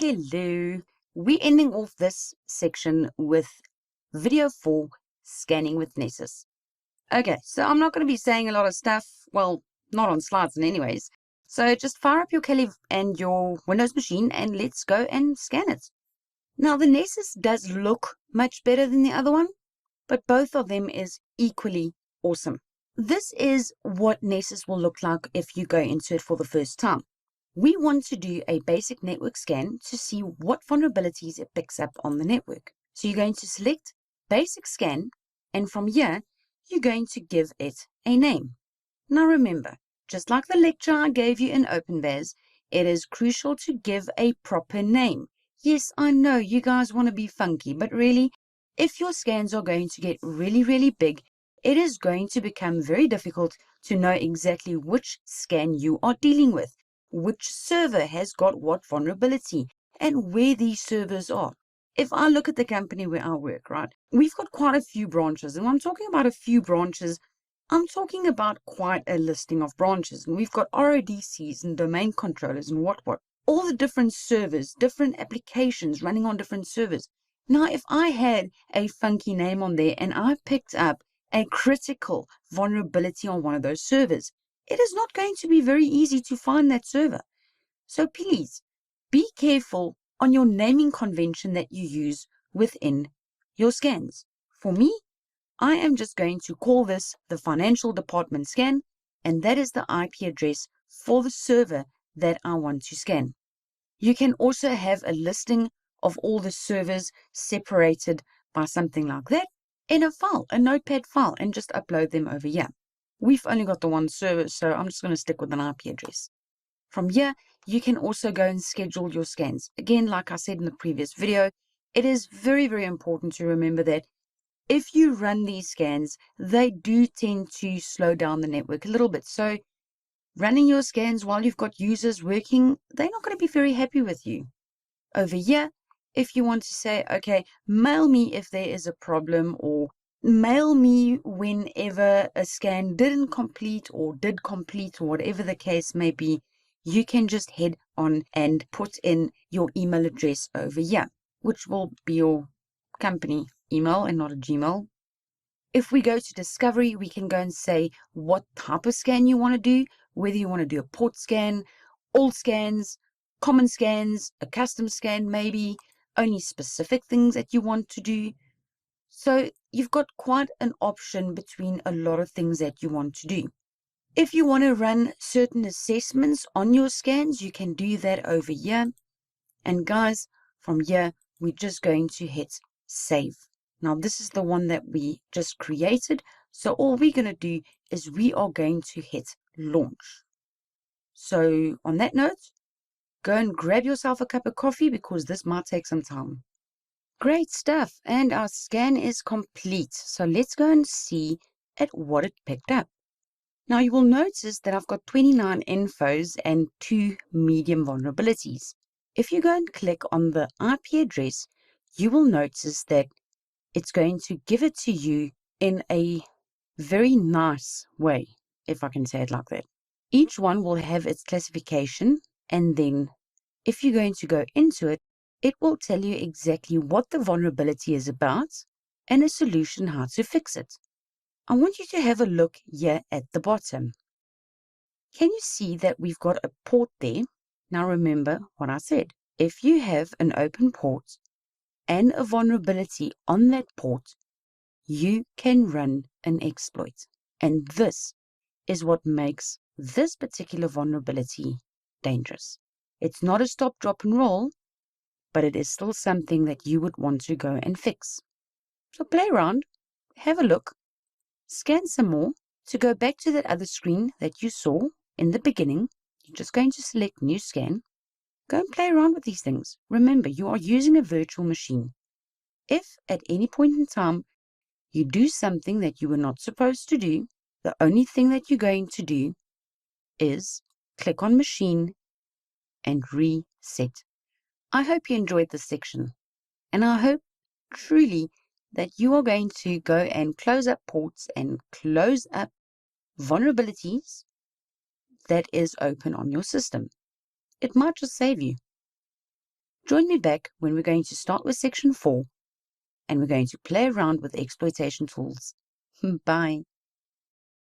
Hello. We're ending off this section with video 4, scanning with Nessus. Okay, so I'm not going to be saying a lot of stuff, well, not on slides in anyways. So just fire up your Kali and your Windows machine and let's go and scan it. Now the Nessus does look much better than the other one, but both of them is equally awesome. This is what Nessus will look like if you go into it for the first time. We want to do a basic network scan to see what vulnerabilities it picks up on the network. So you're going to select basic scan, and from here, you're going to give it a name. Now remember, just like the lecture I gave you in OpenVAS, it is crucial to give a proper name. Yes, I know you guys want to be funky, but really, if your scans are going to get really big, it is going to become very difficult to know exactly which scan you are dealing with, which server has got what vulnerability, and where these servers are. If I look at the company where I work, right, we've got quite a few branches, and when I'm talking about a few branches, I'm talking about quite a listing of branches, and we've got RODCs and domain controllers and what. All the different servers, different applications running on different servers. Now, if I had a funky name on there and I picked up a critical vulnerability on one of those servers, it is not going to be very easy to find that server. So please, be careful on your naming convention that you use within your scans. For me, I am just going to call this the financial department scan, and that is the IP address for the server that I want to scan. You can also have a listing of all the servers separated by something like that in a file, a notepad file, and just upload them over here. We've only got the one server, so I'm just going to stick with an IP address. From here, you can also go and schedule your scans. Again, like I said in the previous video, it is very important to remember that if you run these scans, they do tend to slow down the network a little bit. So running your scans while you've got users working, they're not going to be very happy with you. Over here, if you want to say, okay, mail me if there is a problem, or mail me whenever a scan didn't complete or did complete, or whatever the case may be, you can just head on and put in your email address over here, which will be your company email and not a Gmail. If we go to discovery, we can go and say what type of scan you want to do, whether you want to do a port scan, all scans, common scans, a custom scan maybe, only specific things that you want to do. So you've got quite an option between a lot of things that you want to do. If you want to run certain assessments on your scans, you can do that over here. And guys, from here, we're just going to hit save. Now, this is the one that we just created. So all we're going to do is we are going to hit launch. So on that note, go and grab yourself a cup of coffee because this might take some time. Great stuff. And our scan is complete. So let's go and see at what it picked up. Now you will notice that I've got 29 infos and 2 medium vulnerabilities. If you go and click on the IP address, you will notice that it's going to give it to you in a very nice way, if I can say it like that. Each one will have its classification, and then if you're going to go into it, it will tell you exactly what the vulnerability is about and a solution how to fix it. I want you to have a look here at the bottom. Can you see that we've got a port there? Now remember what I said. If you have an open port and a vulnerability on that port, you can run an exploit. And this is what makes this particular vulnerability dangerous. It's not a stop, drop, and roll, but it is still something that you would want to go and fix. So play around, have a look, scan some more. To go back to that other screen that you saw in the beginning, you're just going to select New Scan. Go and play around with these things. Remember, you are using a virtual machine. If at any point in time you do something that you were not supposed to do, the only thing that you're going to do is click on Machine and reset. I hope you enjoyed this section, and I hope truly that you are going to go and close up ports and close up vulnerabilities that is open on your system. It might just save you. Join me back when we're going to start with section 4 and we're going to play around with exploitation tools. Bye.